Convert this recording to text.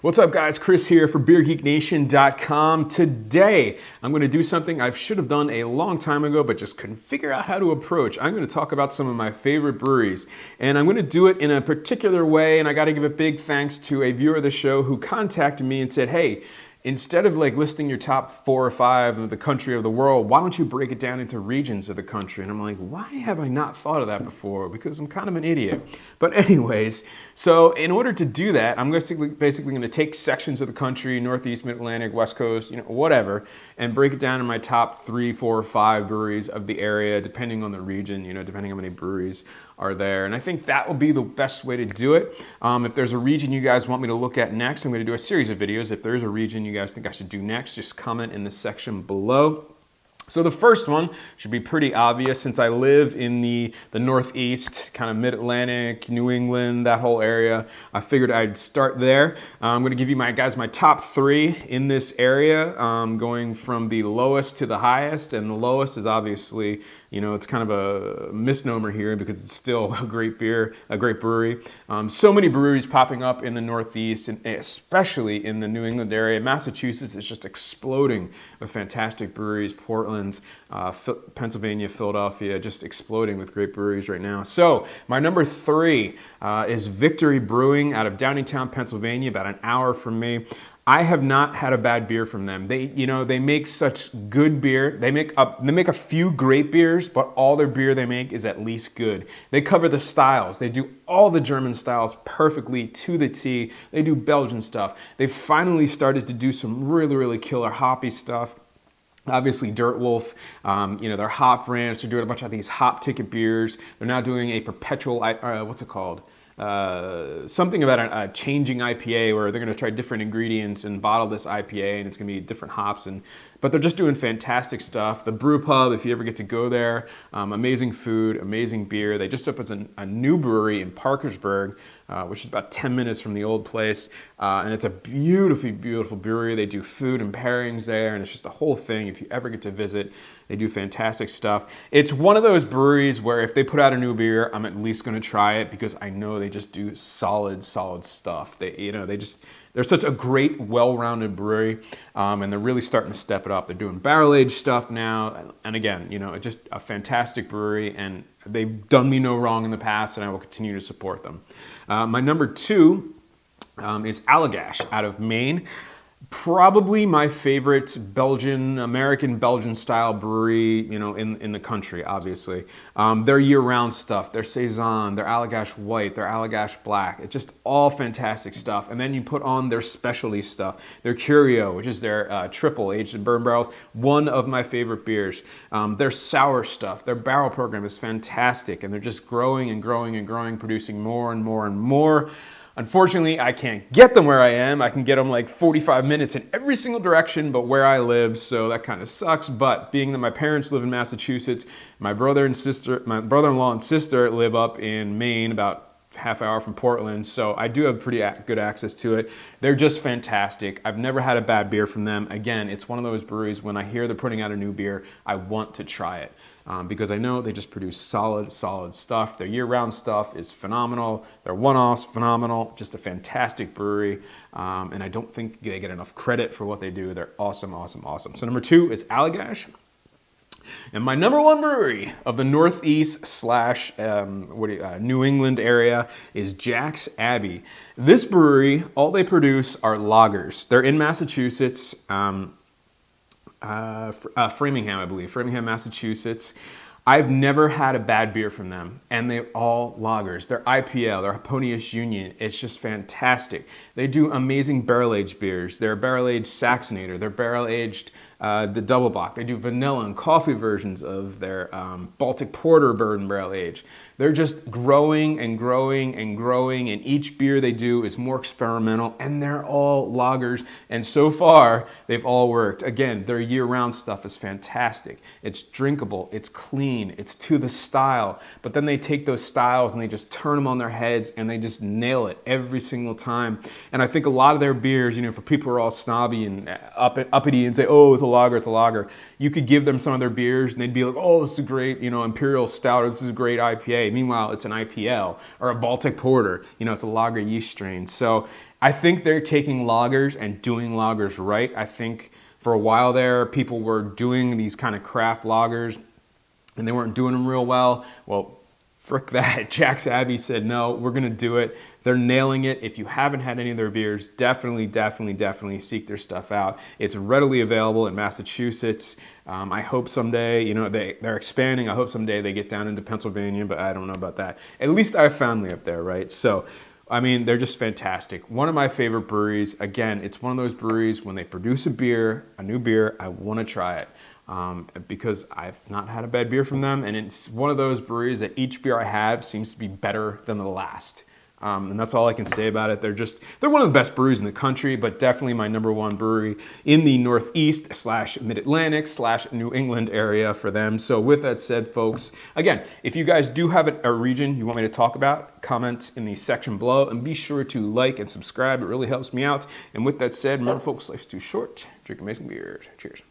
What's up, guys? Chris here for BeerGeekNation.com. Today, I'm going to do something I should have done a long time ago, but just couldn't figure out how to approach. I'm going to talk about some of my favorite breweries, and I'm going to do it in a particular way, and I got to give a big thanks to a viewer of the show who contacted me and said, hey, instead of listing your top 4 or 5 of the country of the world, why don't you break it down into regions of the country? And I'm like, why have I not thought of that before? Because I'm kind of an idiot. But anyways, so in order to do that, I'm basically going to take sections of the country, Northeast, Mid-Atlantic, West Coast, whatever, and break it down in my top 3, 4, or 5 breweries of the area, depending on the region, depending on how many breweries are there. And I think that will be the best way to do it. If there's a region you guys want me to look at next, I'm going to do a series of videos. If there's a region you guys think I should do next, just comment in the section below. So the first one should be pretty obvious since I live in the Northeast, kind of Mid-Atlantic, New England, that whole area. I figured I'd start there. I'm going to give you my top 3 in this area, going from the lowest to the highest. And the lowest is obviously, it's kind of a misnomer here because it's still a great beer, a great brewery. So many breweries popping up in the Northeast, and especially in the New England area. Massachusetts is just exploding with fantastic breweries. Portland, Pennsylvania, Philadelphia, just exploding with great breweries right now. So my number 3 is Victory Brewing out of Downingtown, Pennsylvania, about an hour from me. I have not had a bad beer from them. They make such good beer. They make a few great beers, but all their beer they make is at least good. They cover the styles. They do all the German styles perfectly to the T. They do Belgian stuff. They've finally started to do some really, really killer hoppy stuff. Obviously, Dirt Wolf, their Hop Ranch, they're doing a bunch of these hop ticket beers. They're now doing a perpetual, what's it called? Something about a changing IPA where they're going to try different ingredients and bottle this IPA, and it's going to be different hops. But they're just doing fantastic stuff. The Brew Pub, if you ever get to go there, amazing food, amazing beer. They just opened a new brewery in Parkersburg, which is about 10 minutes from the old place. And it's a beautiful, beautiful brewery. They do food and pairings there, and it's just a whole thing. If you ever get to visit, they do fantastic stuff. It's one of those breweries where if they put out a new beer, I'm at least going to try it because I know they just do solid stuff. They're such a great, well-rounded brewery, and they're really starting to step it up. They're doing barrel-aged stuff now, and again, it's just a fantastic brewery, and they've done me no wrong in the past, and I will continue to support them. My number 2 is Allagash out of Maine. Probably my favorite American Belgian style brewery, in the country, obviously. Their year-round stuff, their Saison, their Allagash White, their Allagash Black, it's just all fantastic stuff. And then you put on their specialty stuff, their Curio, which is their triple aged in bourbon barrels, one of my favorite beers. Their sour stuff, their barrel program is fantastic, and they're just growing and growing and growing, producing more and more and more. Unfortunately, I can't get them where I am. I can get them 45 minutes in every single direction but where I live, so that kind of sucks. But being that my parents live in Massachusetts, my brother-in-law and sister live up in Maine, about half hour from Portland, so I do have pretty good access to it. They're just fantastic. I've never had a bad beer from them. Again, it's one of those breweries when I hear they're putting out a new beer, I want to try it. Because I know they just produce solid stuff. Their year-round stuff is phenomenal. Their one-offs, phenomenal. Just a fantastic brewery. And I don't think they get enough credit for what they do. They're awesome. So number 2 is Allagash. And my number 1 brewery of the Northeast / New England area is Jack's Abbey. This brewery, all they produce are lagers. They're in Massachusetts. Framingham, I believe, Massachusetts. I've never had a bad beer from them, and they're all lagers. Their IPL, their Hoponius Union, it's just fantastic. They do amazing barrel-aged beers. They're barrel-aged Saxonator. They're barrel-aged the Double Bock. They do vanilla and coffee versions of their Baltic Porter bourbon barrel aged. They're just growing and growing and growing, and each beer they do is more experimental, and they're all lagers, and so far, they've all worked. Again, their year-round stuff is fantastic. It's drinkable, it's clean, it's to the style, but then they take those styles and they just turn them on their heads, and they just nail it every single time. And I think a lot of their beers, for people who are all snobby and uppity and say, oh, it's a lager, you could give them some of their beers, and they'd be like, oh, this is a great, Imperial Stout, or this is a great IPA. Meanwhile, it's an IPL or a Baltic Porter. It's a lager yeast strain. So I think they're taking lagers and doing lagers right. I think for a while there, people were doing these kind of craft lagers and they weren't doing them real well. Well, frick that. Jack's Abbey said, no, we're going to do it. They're nailing it. If you haven't had any of their beers, definitely seek their stuff out. It's readily available in Massachusetts. I hope someday, you know, they're expanding. I hope someday they get down into Pennsylvania, but I don't know about that. At least I have family up there, right? So, I mean, they're just fantastic. One of my favorite breweries. Again, it's one of those breweries when they produce a beer, a new beer, I want to try it. Because I've not had a bad beer from them, and it's one of those breweries that each beer I have seems to be better than the last. And that's all I can say about it. They're one of the best breweries in the country, but definitely my number one brewery in the Northeast / Mid-Atlantic / New England area for them. So with that said, folks, again, if you guys do have a region you want me to talk about, comment in the section below, and be sure to like and subscribe. It really helps me out. And with that said, remember, folks, life's too short. Drink amazing beers. Cheers.